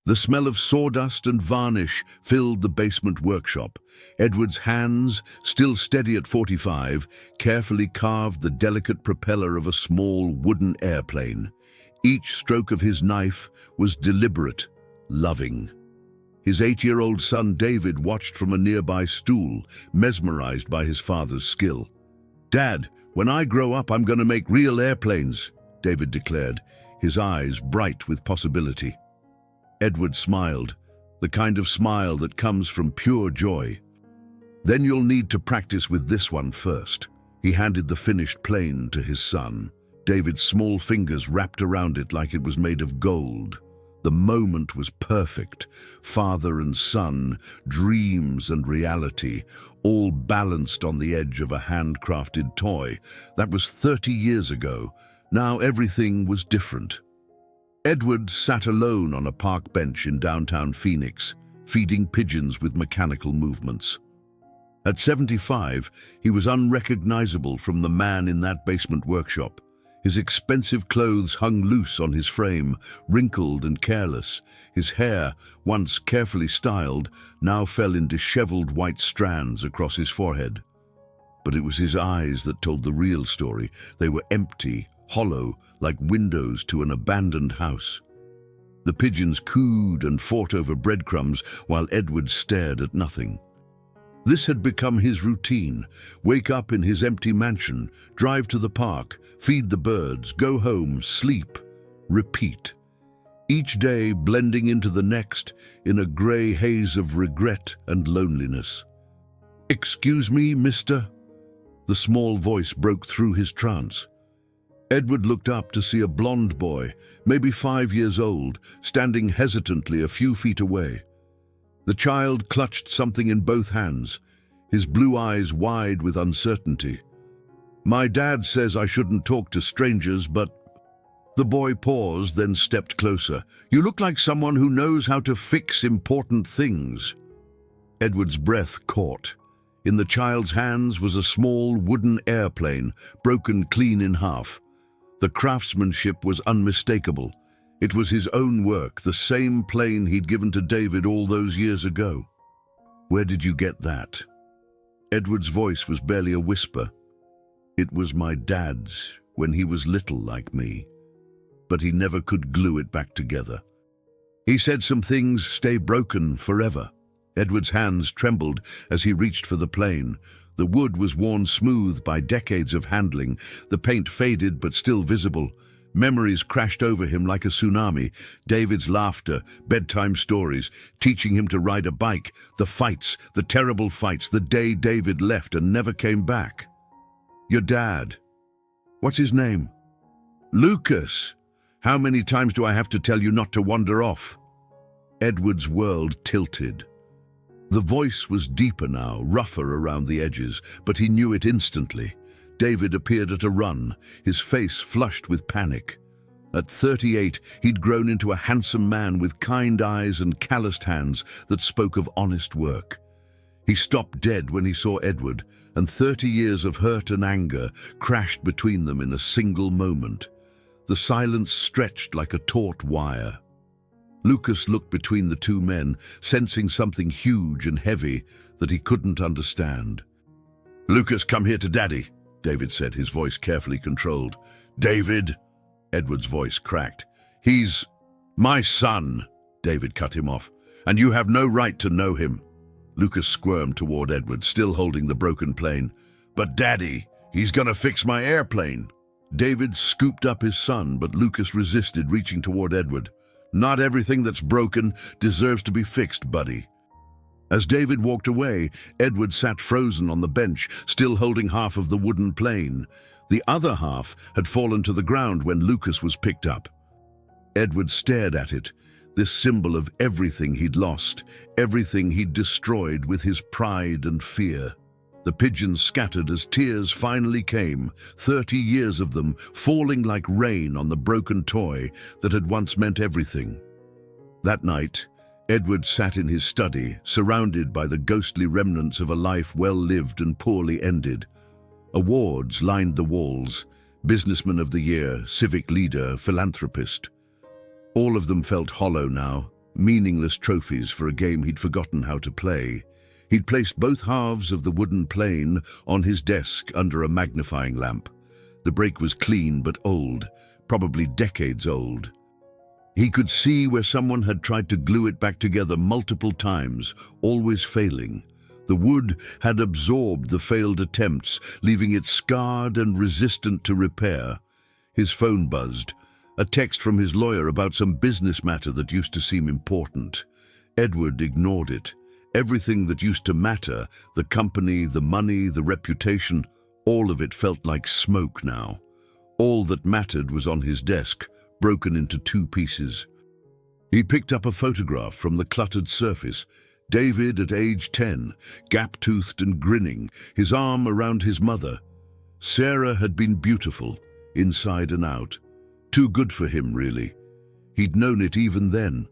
The smell of sawdust and varnish filled the basement workshop. Edward's hands, still steady at 45, carefully carved the delicate propeller of a small wooden airplane. Each stroke of his knife was deliberate, loving. His 8-year-old son David watched from a nearby stool, mesmerized by his father's skill. "Dad, when I grow up, I'm going to make real airplanes," David declared, his eyes bright with possibility. Edward smiled, the kind of smile that comes from pure joy. "Then you'll need to practice with this one first." He handed the finished plane to his son. David's small fingers wrapped around it like it was made of gold. The moment was perfect. Father and son, dreams and reality, all balanced on the edge of a handcrafted toy. That was 30 years ago. Now everything was different. Edward sat alone on a park bench in downtown Phoenix, feeding pigeons with mechanical movements. At 75, he was unrecognizable from the man in that basement workshop. His expensive clothes hung loose on his frame, wrinkled and careless. His hair, once carefully styled, now fell in disheveled white strands across his forehead. But it was his eyes that told the real story. They were empty, hollow, like windows to an abandoned house. The pigeons cooed and fought over breadcrumbs while Edward stared at nothing. This had become his routine: wake up in his empty mansion, drive to the park, feed the birds, go home, sleep, repeat. Each day blending into the next in a grey haze of regret and loneliness. "Excuse me, mister?" The small voice broke through his trance. Edward looked up to see a blond boy, maybe 5 years old, standing hesitantly a few feet away. The child clutched something in both hands, his blue eyes wide with uncertainty. "My dad says I shouldn't talk to strangers, but..." The boy paused, then stepped closer. "You look like someone who knows how to fix important things." Edward's breath caught. In the child's hands was a small wooden airplane, broken clean in half. The craftsmanship was unmistakable. It was his own work, the same plane he'd given to David all those years ago. "Where did you get that?" Edward's voice was barely a whisper. "It was my dad's, when he was little like me. But he never could glue it back together. He said some things stay broken forever." Edward's hands trembled as he reached for the plane. The wood was worn smooth by decades of handling, the paint faded but still visible. Memories crashed over him like a tsunami. David's laughter, bedtime stories, teaching him to ride a bike, the fights, the terrible fights, the day David left and never came back. "Your dad. What's his name?" "Lucas. How many times do I have to tell you not to wander off?" Edward's world tilted. The voice was deeper now, rougher around the edges, but he knew it instantly. David appeared at a run, his face flushed with panic. At 38, he'd grown into a handsome man with kind eyes and calloused hands that spoke of honest work. He stopped dead when he saw Edward, and 30 years of hurt and anger crashed between them in a single moment. The silence stretched like a taut wire. Lucas looked between the two men, sensing something huge and heavy that he couldn't understand. "Lucas, come here to Daddy," David said, his voice carefully controlled. "David," Edward's voice cracked. "He's my son," David cut him off, "and you have no right to know him." Lucas squirmed toward Edward, still holding the broken plane. "But Daddy, he's gonna fix my airplane." David scooped up his son, but Lucas resisted, reaching toward Edward. "Not everything that's broken deserves to be fixed, buddy." As David walked away, Edward sat frozen on the bench, still holding half of the wooden plane. The other half had fallen to the ground when Lucas was picked up. Edward stared at it, this symbol of everything he'd lost, everything he'd destroyed with his pride and fear. The pigeons scattered as tears finally came, 30 years of them falling like rain on the broken toy that had once meant everything. That night, Edward sat in his study, surrounded by the ghostly remnants of a life well lived and poorly ended. Awards lined the walls: Businessman of the Year, Civic Leader, Philanthropist. All of them felt hollow now, meaningless trophies for a game he'd forgotten how to play. He'd placed both halves of the wooden plane on his desk under a magnifying lamp. The break was clean but old, probably decades old. He could see where someone had tried to glue it back together multiple times, always failing. The wood had absorbed the failed attempts, leaving it scarred and resistant to repair. His phone buzzed, a text from his lawyer about some business matter that used to seem important. Edward ignored it. Everything that used to matter, the company, the money, the reputation, all of it felt like smoke now. All that mattered was on his desk, broken into 2 pieces. He picked up a photograph from the cluttered surface. David at age 10, gap-toothed and grinning, his arm around his mother. Sarah had been beautiful, inside and out. Too good for him, really. He'd known it even then.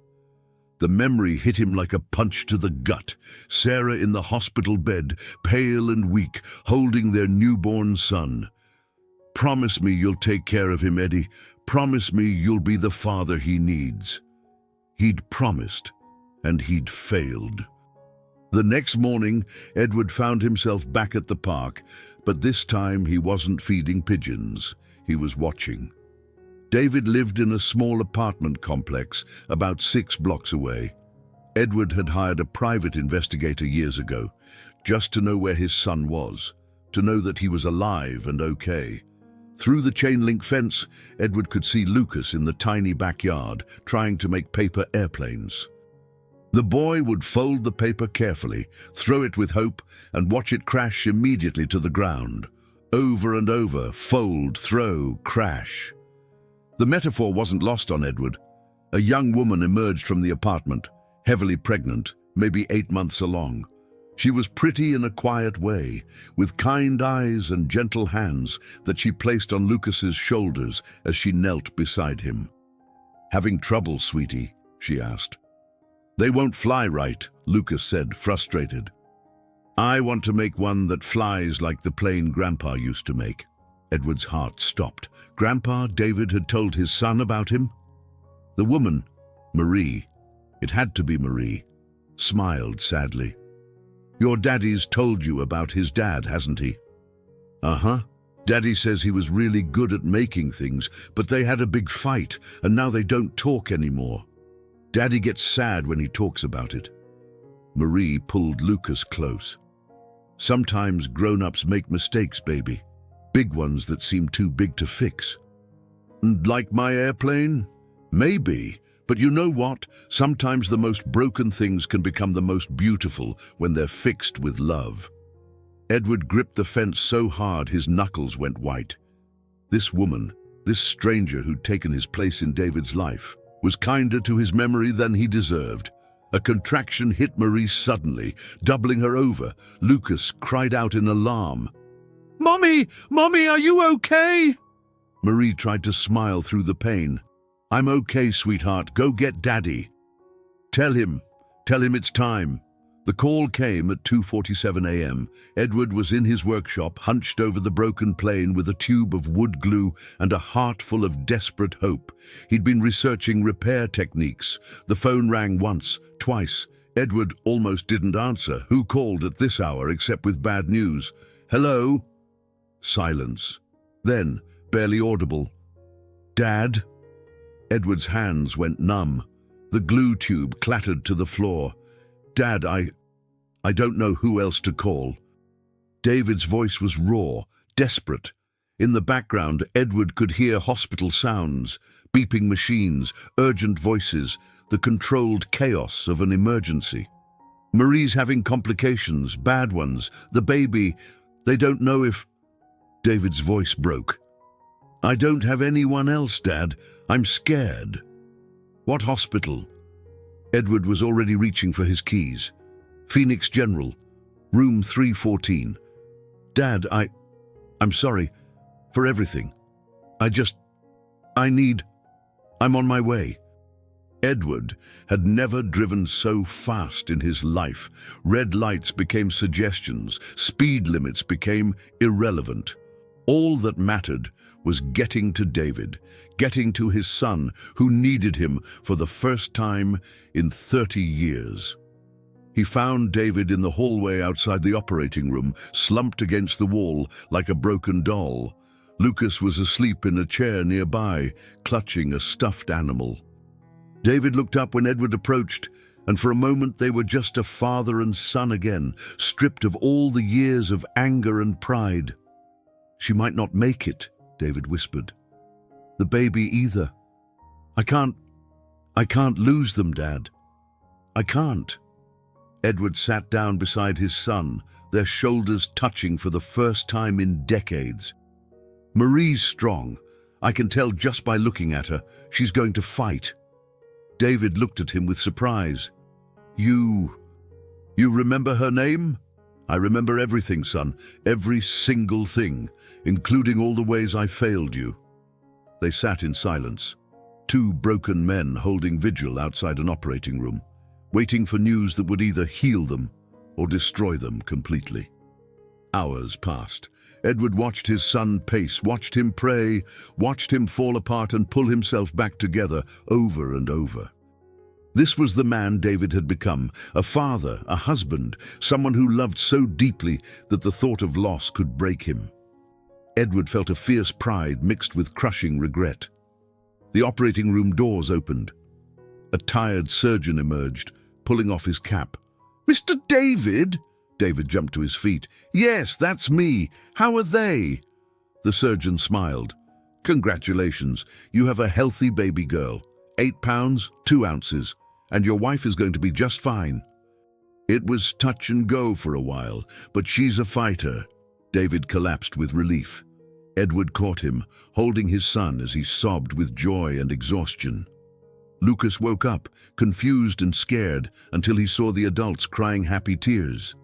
The memory hit him like a punch to the gut. Sarah in the hospital bed, pale and weak, holding their newborn son. "Promise me you'll take care of him, Eddie. Promise me you'll be the father he needs." He'd promised, and he'd failed. The next morning, Edward found himself back at the park, but this time he wasn't feeding pigeons. He was watching. David lived in a small apartment complex about 6 blocks away. Edward had hired a private investigator years ago, just to know where his son was, to know that he was alive and okay. Through the chain-link fence, Edward could see Lucas in the tiny backyard, trying to make paper airplanes. The boy would fold the paper carefully, throw it with hope, and watch it crash immediately to the ground. Over and over, fold, throw, crash. The metaphor wasn't lost on Edward. A young woman emerged from the apartment, heavily pregnant, maybe 8 months along. She was pretty in a quiet way, with kind eyes and gentle hands that she placed on Lucas's shoulders as she knelt beside him. "Having trouble, sweetie?" she asked. "They won't fly right," Lucas said, frustrated. "I want to make one that flies like the plane Grandpa used to make." Edward's heart stopped. Grandpa, David had told his son about him? The woman, Marie, it had to be Marie, smiled sadly. "Your daddy's told you about his dad, hasn't he?" "Uh-huh. Daddy says he was really good at making things, but they had a big fight, and now they don't talk anymore. Daddy gets sad when he talks about it." Marie pulled Lucas close. "Sometimes grown-ups make mistakes, baby. Big ones that seem too big to fix." "And like my airplane? Maybe. But you know what? Sometimes the most broken things can become the most beautiful when they're fixed with love." Edward gripped the fence so hard his knuckles went white. This woman, this stranger who'd taken his place in David's life, was kinder to his memory than he deserved. A contraction hit Marie suddenly, doubling her over. Lucas cried out in alarm. "Mommy! Mommy, are you okay?" Marie tried to smile through the pain. "I'm okay, sweetheart. Go get Daddy." Tell him it's time." The call came at 2:47 a.m. Edward was in his workshop, hunched over the broken plane with a tube of wood glue and a heart full of desperate hope. He'd been researching repair techniques. The phone rang once, twice. Edward almost didn't answer. Who called at this hour except with bad news? "Hello?" Silence. Then, barely audible, "Dad?" Edward's hands went numb. The glue tube clattered to the floor. "Dad, I don't know who else to call." David's voice was raw, desperate. In the background, Edward could hear hospital sounds, beeping machines, urgent voices, the controlled chaos of an emergency. "Marie's having complications, bad ones. The baby, they don't know if..." David's voice broke. "I don't have anyone else, Dad. I'm scared." "What hospital?" Edward was already reaching for his keys. "Phoenix General, room 314. Dad, I'm sorry for everything. I'm on my way." Edward had never driven so fast in his life. Red lights became suggestions. Speed limits became irrelevant. All that mattered was getting to David, getting to his son, who needed him for the first time in 30 years. He found David in the hallway outside the operating room, slumped against the wall like a broken doll. Lucas was asleep in a chair nearby, clutching a stuffed animal. David looked up when Edward approached, and for a moment they were just a father and son again, stripped of all the years of anger and pride. "She might not make it," David whispered. "The baby either. I can't lose them, Dad. I can't." Edward sat down beside his son, their shoulders touching for the first time in decades. "Marie's strong. I can tell just by looking at her. She's going to fight." David looked at him with surprise. You remember her name?" "I remember everything, son. Every single thing, including all the ways I failed you." They sat in silence, two broken men holding vigil outside an operating room, waiting for news that would either heal them or destroy them completely. Hours passed. Edward watched his son pace, watched him pray, watched him fall apart and pull himself back together over and over. This was the man David had become, a father, a husband, someone who loved so deeply that the thought of loss could break him. Edward felt a fierce pride mixed with crushing regret. The operating room doors opened. A tired surgeon emerged, pulling off his cap. "Mr. David?" David jumped to his feet. "Yes, that's me. How are they?" The surgeon smiled. "Congratulations. You have a healthy baby girl. 8 pounds, 2 ounces. And your wife is going to be just fine." It was touch and go for a while, but she's a fighter. David collapsed with relief. Edward caught him, holding his son as he sobbed with joy and exhaustion. Lucas woke up, confused and scared, until he saw the adults crying happy tears.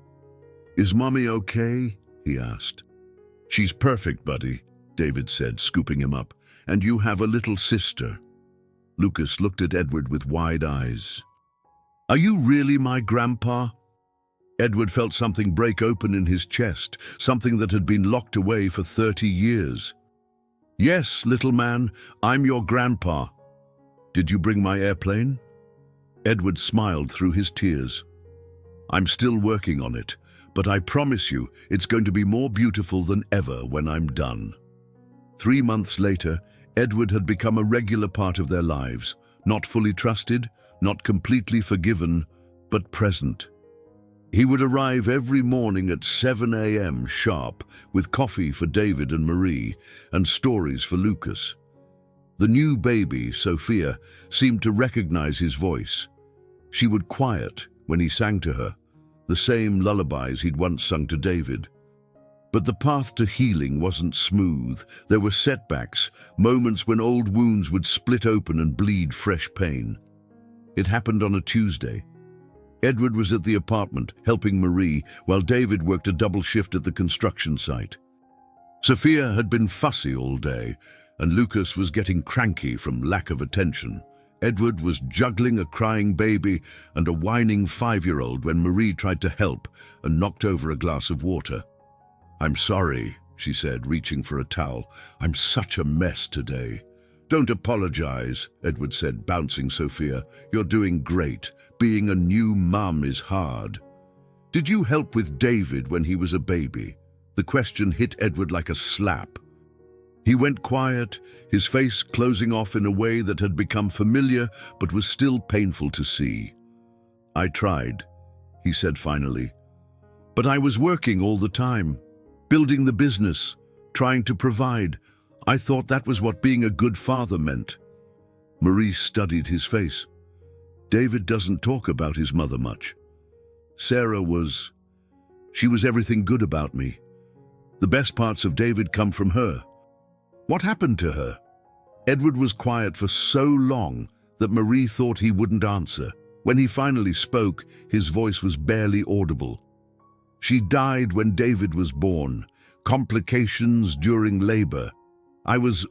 "Is Mommy okay?" he asked. "She's perfect, buddy," David said, scooping him up. "And you have a little sister." Lucas looked at Edward with wide eyes. "Are you really my grandpa?" Edward felt something break open in his chest, something that had been locked away for 30 years. "Yes, little man, I'm your grandpa. Did you bring my airplane?" Edward smiled through his tears. "I'm still working on it, but I promise you it's going to be more beautiful than ever when I'm done." 3 months later, Edward had become a regular part of their lives, not fully trusted, not completely forgiven, but present. He would arrive every morning at 7 a.m. sharp, with coffee for David and Marie, and stories for Lucas. The new baby, Sophia, seemed to recognize his voice. She would quiet when he sang to her, the same lullabies he'd once sung to David. But the path to healing wasn't smooth. There were setbacks, moments when old wounds would split open and bleed fresh pain. It happened on a Tuesday. Edward was at the apartment, helping Marie, while David worked a double shift at the construction site. Sophia had been fussy all day, and Lucas was getting cranky from lack of attention. Edward was juggling a crying baby and a whining 5-year-old when Marie tried to help and knocked over a glass of water. "I'm sorry," she said, reaching for a towel. "I'm such a mess today." "Don't apologize," Edward said, bouncing Sophia. "You're doing great. Being a new mum is hard." "Did you help with David when he was a baby?" The question hit Edward like a slap. He went quiet, his face closing off in a way that had become familiar but was still painful to see. "I tried," he said finally. "But I was working all the time. Building the business, trying to provide. I thought that was what being a good father meant." Marie studied his face. "David doesn't talk about his mother much. She was everything good about me. The best parts of David come from her." "What happened to her?" Edward was quiet for so long that Marie thought he wouldn't answer. When he finally spoke, his voice was barely audible. "She died when David was born. Complications during labor. I was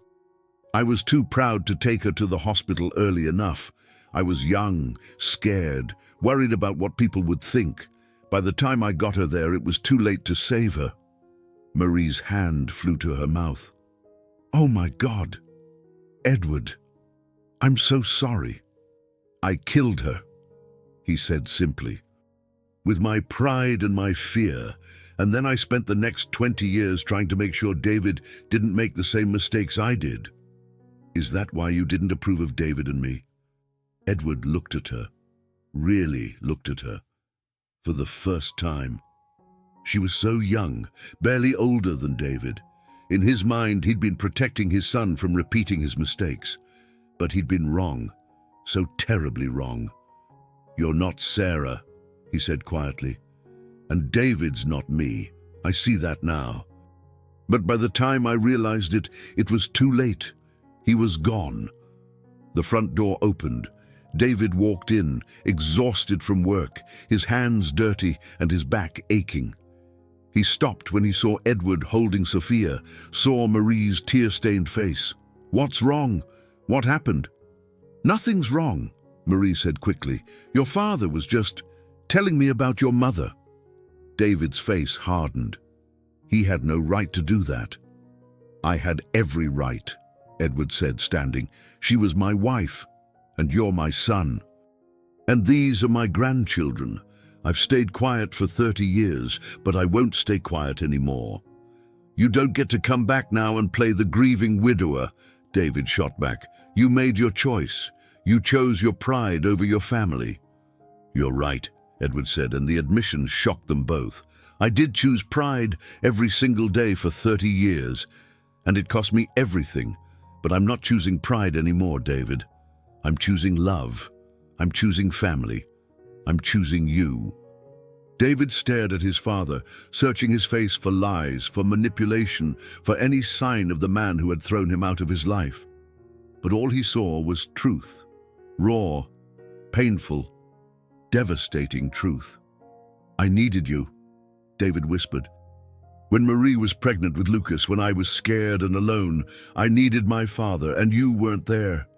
too proud to take her to the hospital early enough. I was young, scared, worried about what people would think. By the time I got her there, it was too late to save her." Marie's hand flew to her mouth. "Oh my God! Edward, I'm so sorry. I killed her," he said simply. "With my pride and my fear, and then I spent the next 20 years trying to make sure David didn't make the same mistakes I did. Is that why you didn't approve of David and me?" Edward looked at her, really looked at her, for the first time. She was so young, barely older than David. In his mind, he'd been protecting his son from repeating his mistakes. But he'd been wrong, so terribly wrong. "You're not Sarah," he said quietly. "And David's not me. I see that now." But by the time I realized it, it was too late. He was gone. The front door opened. David walked in, exhausted from work, his hands dirty and his back aching. He stopped when he saw Edward holding Sophia, saw Marie's tear-stained face. "What's wrong? What happened?" "Nothing's wrong," Marie said quickly. "Your father was just telling me about your mother." David's face hardened. He had no right to do that. "I had every right," Edward said, standing. "She was my wife, and you're my son. And these are my grandchildren. I've stayed quiet for 30 years, but I won't stay quiet anymore." "You don't get to come back now and play the grieving widower," David shot back. "You made your choice. You chose your pride over your family." "You're right," Edward said, and the admission shocked them both. "I did choose pride every single day for 30 years, and it cost me everything. But I'm not choosing pride anymore, David. I'm choosing love. I'm choosing family. I'm choosing you." David stared at his father, searching his face for lies, for manipulation, for any sign of the man who had thrown him out of his life. But all he saw was truth. Raw, painful, devastating truth. "I needed you," David whispered. "When Marie was pregnant with Lucas, when I was scared and alone, I needed my father, and you weren't there."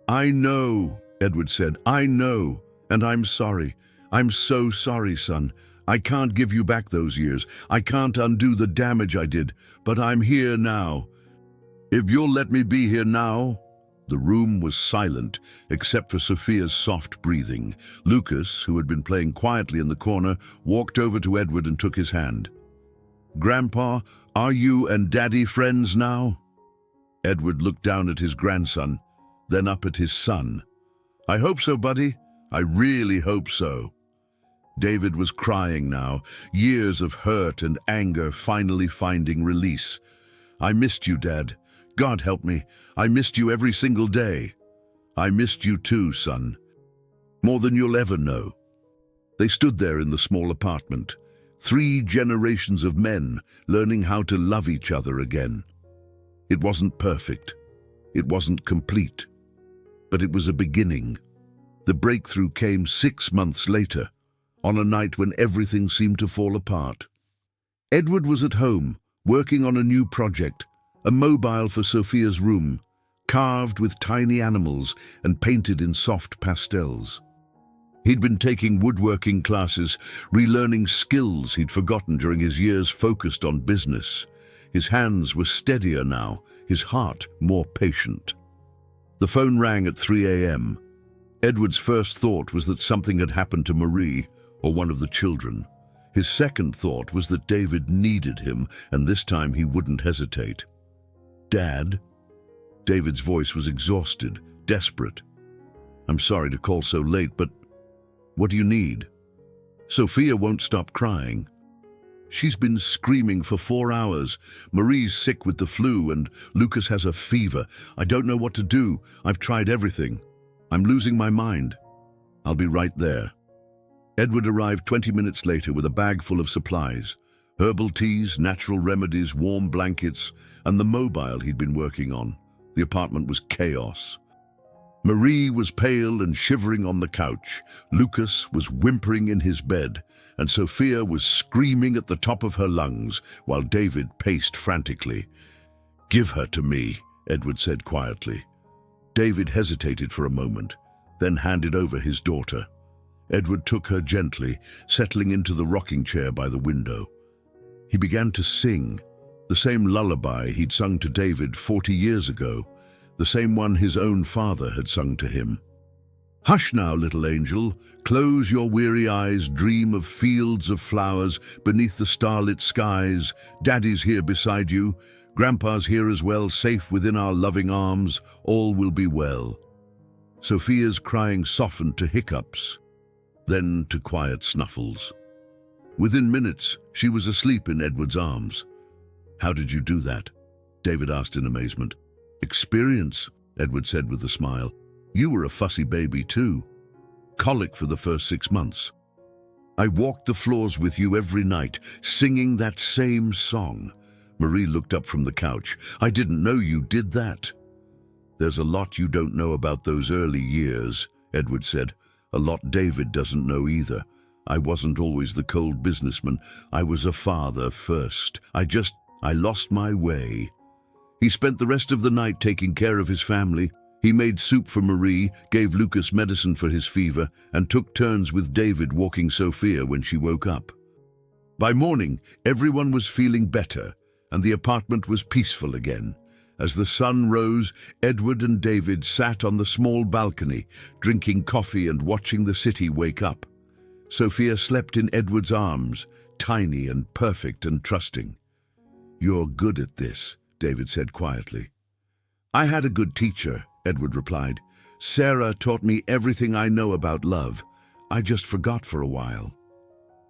"I know," Edward said. "I know, and I'm sorry. I'm so sorry, son. I can't give you back those years. I can't undo the damage I did, but I'm here now. If you'll let me be here now." The room was silent, except for Sophia's soft breathing. Lucas, who had been playing quietly in the corner, walked over to Edward and took his hand. "Grandpa, are you and Daddy friends now?" Edward looked down at his grandson, then up at his son. "I hope so, buddy. I really hope so." David was crying now, years of hurt and anger finally finding release. "I missed you, Dad. God help me. I missed you every single day." "I missed you too, son. More than you'll ever know." They stood there in the small apartment, 3 generations of men learning how to love each other again. It wasn't perfect. It wasn't complete. But it was a beginning. The breakthrough came 6 months later, on a night when everything seemed to fall apart. Edward was at home, working on a new project, a mobile for Sophia's room, carved with tiny animals and painted in soft pastels. He'd been taking woodworking classes, relearning skills he'd forgotten during his years focused on business. His hands were steadier now, his heart more patient. The phone rang at 3 a.m. Edward's first thought was that something had happened to Marie or one of the children. His second thought was that David needed him, and this time he wouldn't hesitate. "Dad?" David's voice was exhausted, desperate. "I'm sorry to call so late, but what do you need?" "Sophia won't stop crying. She's been screaming for 4 hours. Marie's sick with the flu and Lucas has a fever. I don't know what to do. I've tried everything. I'm losing my mind." "I'll be right there." Edward arrived 20 minutes later with a bag full of supplies. Herbal teas, natural remedies, warm blankets, and the mobile he'd been working on. The apartment was chaos. Marie was pale and shivering on the couch. Lucas was whimpering in his bed, and Sophia was screaming at the top of her lungs, while David paced frantically. "Give her to me," Edward said quietly. David hesitated for a moment, then handed over his daughter. Edward took her gently, settling into the rocking chair by the window. He began to sing, the same lullaby he'd sung to David 40 years ago, the same one his own father had sung to him. Hush now, little angel, close your weary eyes, dream of fields of flowers beneath the starlit skies. Daddy's here beside you, Grandpa's here as well, safe within our loving arms, all will be well. Sophia's crying softened to hiccups, then to quiet snuffles. Within minutes, she was asleep in Edward's arms. How did you do that? David asked in amazement. Experience, Edward said with a smile. You were a fussy baby too. Colic for the first 6 months. I walked the floors with you every night, singing that same song. Marie looked up from the couch. I didn't know you did that. There's a lot you don't know about those early years, Edward said. A lot David doesn't know either. I wasn't always the cold businessman. I was a father first. I lost my way. He spent the rest of the night taking care of his family. He made soup for Marie, gave Lucas medicine for his fever, and took turns with David walking Sophia when she woke up. By morning, everyone was feeling better, and the apartment was peaceful again. As the sun rose, Edward and David sat on the small balcony, drinking coffee and watching the city wake up. Sophia slept in Edward's arms, tiny and perfect and trusting. You're good at this, David said quietly. I had a good teacher, Edward replied. Sarah taught me everything I know about love. I just forgot for a while.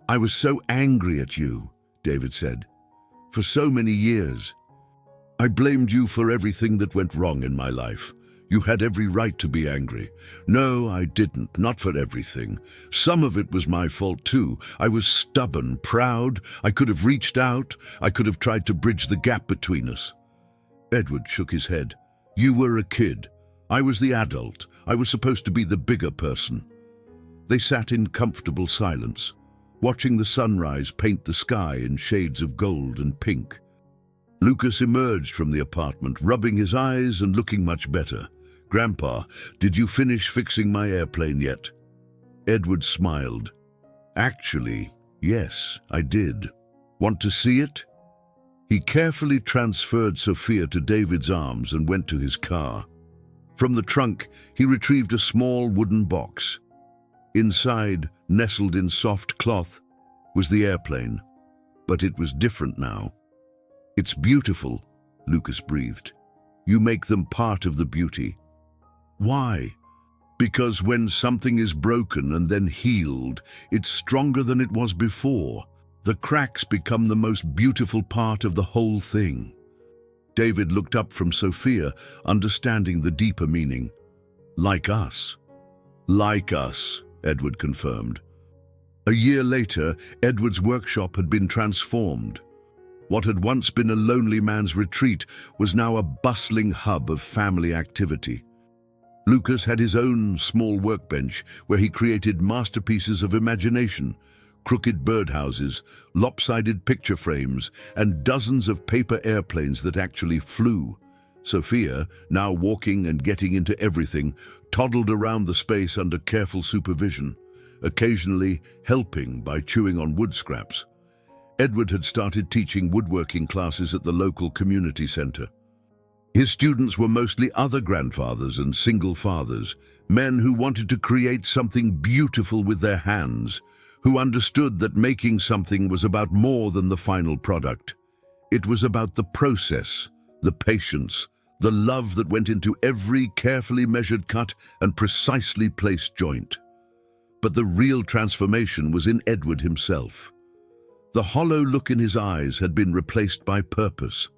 I was so angry at you, David said, for so many years. I blamed you for everything that went wrong in my life. You had every right to be angry. No, I didn't, not for everything. Some of it was my fault too. I was stubborn, proud. I could have reached out. I could have tried to bridge the gap between us. Edward shook his head. You were a kid. I was the adult. I was supposed to be the bigger person. They sat in comfortable silence, watching the sunrise paint the sky in shades of gold and pink. Lucas emerged from the apartment, rubbing his eyes and looking much better. Grandpa, did you finish fixing my airplane yet? Edward smiled. Actually, yes, I did. Want to see it? He carefully transferred Sophia to David's arms and went to his car. From the trunk, he retrieved a small wooden box. Inside, nestled in soft cloth, was the airplane. But it was different now. It's beautiful, Lucas breathed. You make them part of the beauty. Why? Because when something is broken and then healed, it's stronger than it was before. The cracks become the most beautiful part of the whole thing. David looked up from Sophia, understanding the deeper meaning. Like us. Like us, Edward confirmed. A year later, Edward's workshop had been transformed. What had once been a lonely man's retreat was now a bustling hub of family activity. Lucas had his own small workbench where he created masterpieces of imagination, crooked birdhouses, lopsided picture frames, and dozens of paper airplanes that actually flew. Sophia, now walking and getting into everything, toddled around the space under careful supervision, occasionally helping by chewing on wood scraps. Edward had started teaching woodworking classes at the local community center. His students were mostly other grandfathers and single fathers, men who wanted to create something beautiful with their hands, who understood that making something was about more than the final product. It was about the process, the patience, the love that went into every carefully measured cut and precisely placed joint. But the real transformation was in Edward himself. The hollow look in his eyes had been replaced by purpose.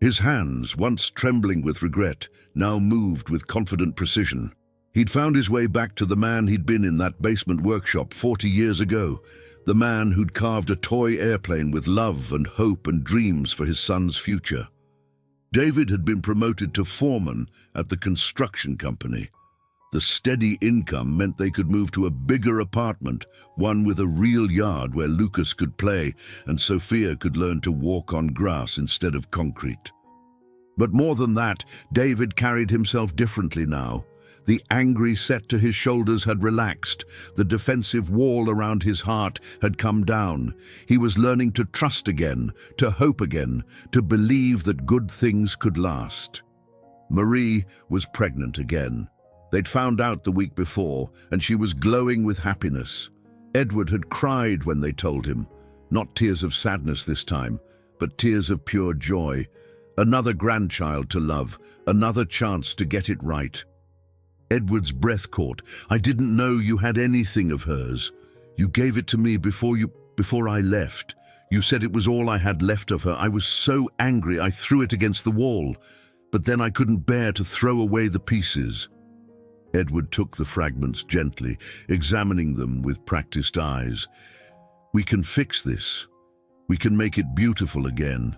His hands, once trembling with regret, now moved with confident precision. He'd found his way back to the man he'd been in that basement workshop 40 years ago, the man who'd carved a toy airplane with love and hope and dreams for his son's future. David had been promoted to foreman at the construction company. The steady income meant they could move to a bigger apartment, one with a real yard where Lucas could play and Sophia could learn to walk on grass instead of concrete. But more than that, David carried himself differently now. The angry set to his shoulders had relaxed. The defensive wall around his heart had come down. He was learning to trust again, to hope again, to believe that good things could last. Marie was pregnant again. They'd found out the week before, and she was glowing with happiness. Edward had cried when they told him. Not tears of sadness this time, but tears of pure joy. Another grandchild to love, another chance to get it right. Edward's breath caught. "I didn't know you had anything of hers. You gave it to me before I left. You said it was all I had left of her. I was so angry I threw it against the wall, but then I couldn't bear to throw away the pieces." Edward took the fragments gently, examining them with practiced eyes. "We can fix this. We can make it beautiful again.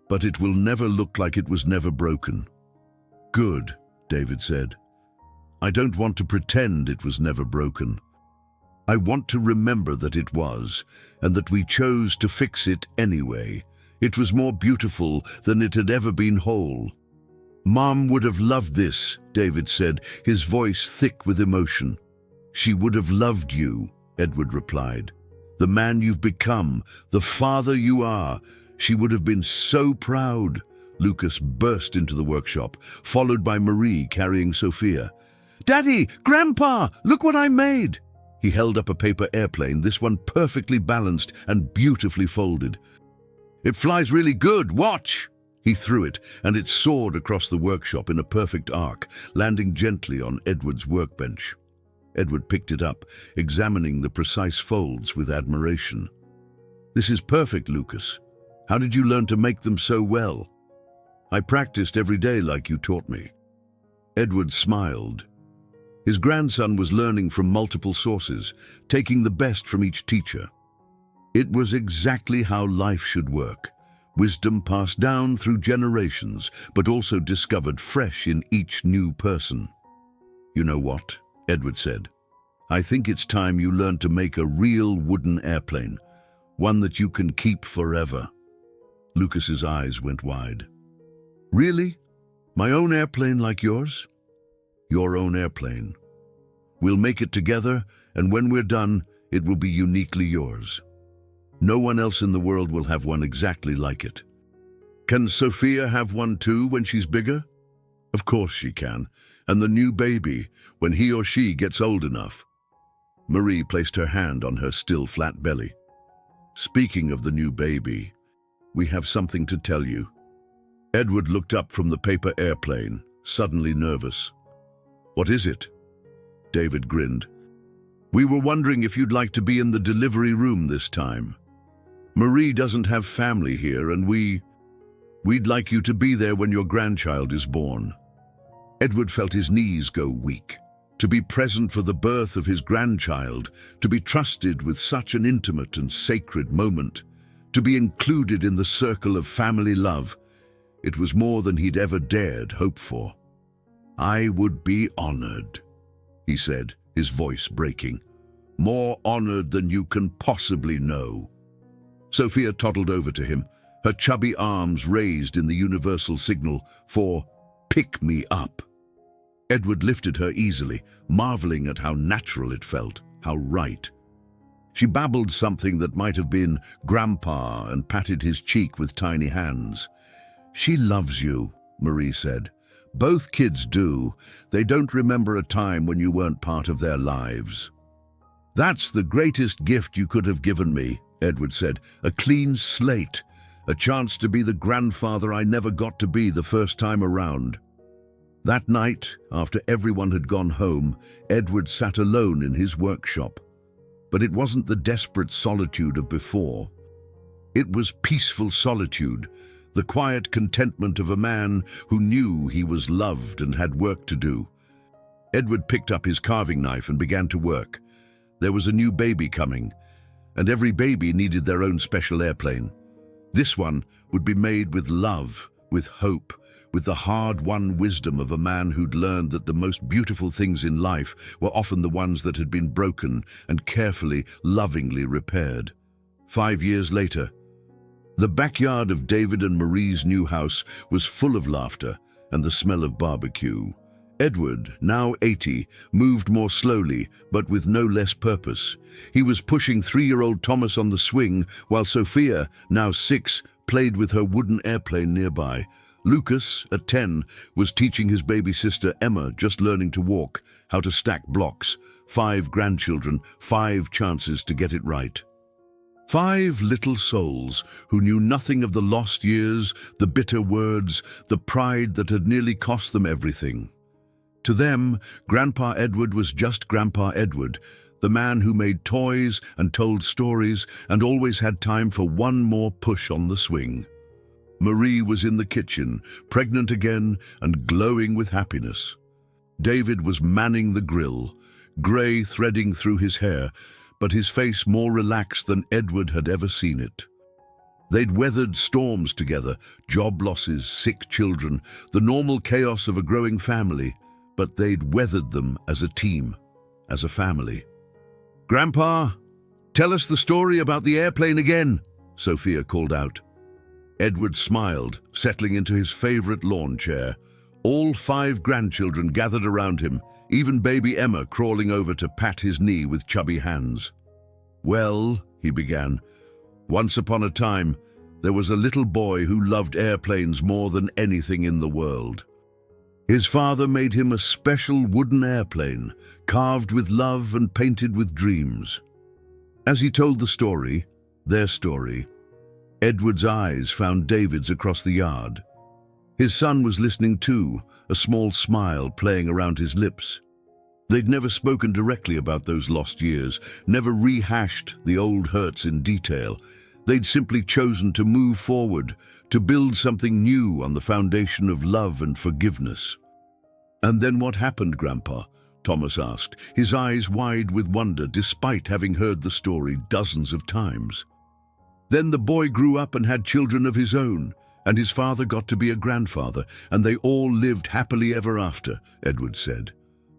But it will never look like it was never broken." "Good," David said. "I don't want to pretend it was never broken. I want to remember that it was, and that we chose to fix it anyway. It was more beautiful than it had ever been whole." "Mom would have loved this," David said, his voice thick with emotion. "She would have loved you," Edward replied. "The man you've become, the father you are. She would have been so proud." Lucas burst into the workshop, followed by Marie carrying Sophia. "Daddy! Grandpa! Look what I made!" He held up a paper airplane, this one perfectly balanced and beautifully folded. "It flies really good, watch!" He threw it, and it soared across the workshop in a perfect arc, landing gently on Edward's workbench. Edward picked it up, examining the precise folds with admiration. "This is perfect, Lucas. How did you learn to make them so well?" "I practiced every day like you taught me." Edward smiled. His grandson was learning from multiple sources, taking the best from each teacher. It was exactly how life should work. Wisdom passed down through generations, but also discovered fresh in each new person. "You know what?" Edward said. "I think it's time you learned to make a real wooden airplane, one that you can keep forever." Lucas's eyes went wide. "Really? My own airplane like yours?" "Your own airplane. We'll make it together, and when we're done, it will be uniquely yours. No one else in the world will have one exactly like it." "Can Sophia have one too when she's bigger?" "Of course she can. And the new baby, when he or she gets old enough." Marie placed her hand on her still flat belly. "Speaking of the new baby, we have something to tell you." Edward looked up from the paper airplane, suddenly nervous. "What is it?" David grinned. "We were wondering if you'd like to be in the delivery room this time. Marie doesn't have family here, and we'd like you to be there when your grandchild is born." Edward felt his knees go weak. To be present for the birth of his grandchild, to be trusted with such an intimate and sacred moment, to be included in the circle of family love, it was more than he'd ever dared hope for. "I would be honored," he said, his voice breaking. "More honored than you can possibly know." Sophia toddled over to him, her chubby arms raised in the universal signal for "pick me up." Edward lifted her easily, marveling at how natural it felt, how right. She babbled something that might have been "Grandpa" and patted his cheek with tiny hands. "She loves you," Marie said. "Both kids do. They don't remember a time when you weren't part of their lives." "That's the greatest gift you could have given me," Edward said. "A clean slate. A chance to be the grandfather I never got to be the first time around." That night, after everyone had gone home, Edward sat alone in his workshop. But it wasn't the desperate solitude of before. It was peaceful solitude, the quiet contentment of a man who knew he was loved and had work to do. Edward picked up his carving knife and began to work. There was a new baby coming, and every baby needed their own special airplane. This one would be made with love, with hope, with the hard-won wisdom of a man who'd learned that the most beautiful things in life were often the ones that had been broken and carefully, lovingly repaired. 5 years later, the backyard of David and Marie's new house was full of laughter and the smell of barbecue. Edward, now 80, moved more slowly, but with no less purpose. He was pushing 3-year-old Thomas on the swing, while Sophia, now 6, played with her wooden airplane nearby. Lucas, at 10, was teaching his baby sister Emma, just learning to walk, how to stack blocks. 5 grandchildren, 5 chances to get it right. 5 little souls who knew nothing of the lost years, the bitter words, the pride that had nearly cost them everything. To them, Grandpa Edward was just Grandpa Edward, the man who made toys and told stories and always had time for one more push on the swing. Marie was in the kitchen, pregnant again and glowing with happiness. David was manning the grill, grey threading through his hair, but his face more relaxed than Edward had ever seen it. They'd weathered storms together, job losses, sick children, the normal chaos of a growing family, but they'd weathered them as a team, as a family. "Grandpa, tell us the story about the airplane again," Sophia called out. Edward smiled, settling into his favorite lawn chair. All 5 grandchildren gathered around him, even baby Emma crawling over to pat his knee with chubby hands. "Well," he began, "once upon a time, there was a little boy who loved airplanes more than anything in the world. His father made him a special wooden airplane, carved with love and painted with dreams." As he told the story, their story, Edward's eyes found David's across the yard. His son was listening too, a small smile playing around his lips. They'd never spoken directly about those lost years, never rehashed the old hurts in detail. They'd simply chosen to move forward, to build something new on the foundation of love and forgiveness. "And then what happened, Grandpa?" Thomas asked, his eyes wide with wonder despite having heard the story dozens of times. "Then the boy grew up and had children of his own, and his father got to be a grandfather, and they all lived happily ever after," Edward said.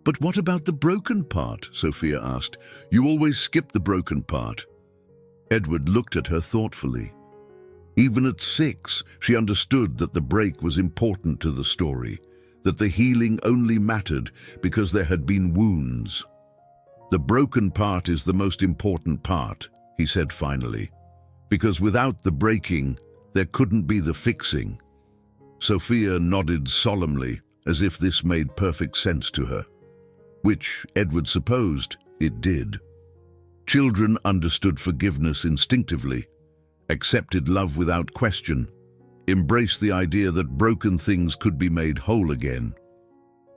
"But what about the broken part?" Sophia asked. "You always skip the broken part." Edward looked at her thoughtfully. Even at 6, she understood that the break was important to the story, that the healing only mattered because there had been wounds. "The broken part is the most important part," he said finally, "because without the breaking, there couldn't be the fixing." Sophia nodded solemnly, as if this made perfect sense to her, which Edward supposed it did. Children understood forgiveness instinctively, accepted love without question, embraced the idea that broken things could be made whole again.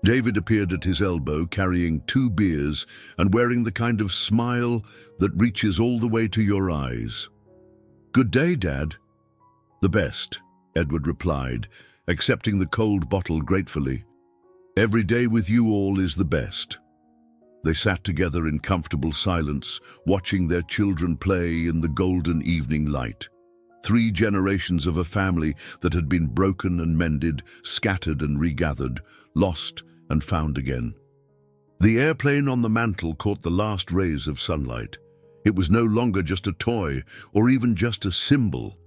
David appeared at his elbow, carrying 2 beers and wearing the kind of smile that reaches all the way to your eyes. "Good day, Dad." "The best," Edward replied, accepting the cold bottle gratefully. "Every day with you all is the best." They sat together in comfortable silence, watching their children play in the golden evening light. 3 generations of a family that had been broken and mended, scattered and regathered, lost and found again. The airplane on the mantel caught the last rays of sunlight. It was no longer just a toy or even just a symbol.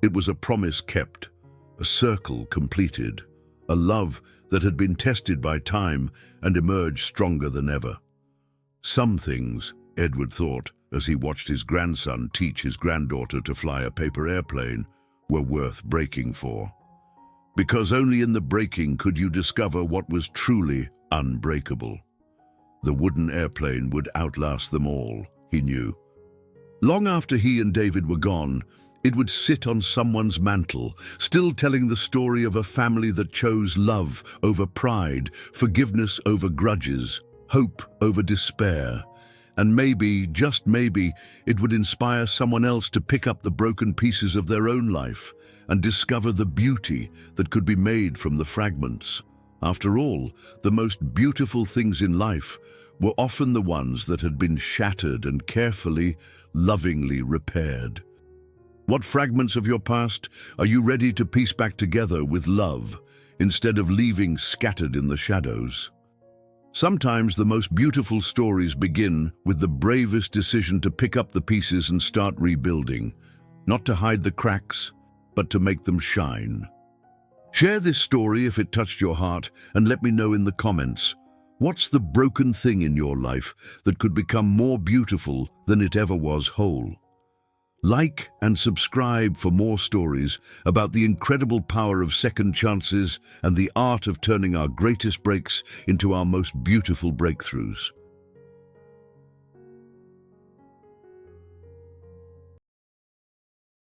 It was a promise kept, a circle completed, a love that had been tested by time and emerged stronger than ever. Some things, Edward thought, as he watched his grandson teach his granddaughter to fly a paper airplane, were worth breaking for. Because only in the breaking could you discover what was truly unbreakable. The wooden airplane would outlast them all, he knew. Long after he and David were gone, it would sit on someone's mantle, still telling the story of a family that chose love over pride, forgiveness over grudges, hope over despair. And maybe, just maybe, it would inspire someone else to pick up the broken pieces of their own life and discover the beauty that could be made from the fragments. After all, the most beautiful things in life were often the ones that had been shattered and carefully, lovingly repaired. What fragments of your past are you ready to piece back together with love, instead of leaving scattered in the shadows? Sometimes the most beautiful stories begin with the bravest decision to pick up the pieces and start rebuilding, not to hide the cracks, but to make them shine. Share this story if it touched your heart and let me know in the comments. What's the broken thing in your life that could become more beautiful than it ever was whole? Like and subscribe for more stories about the incredible power of second chances and the art of turning our greatest breaks into our most beautiful breakthroughs.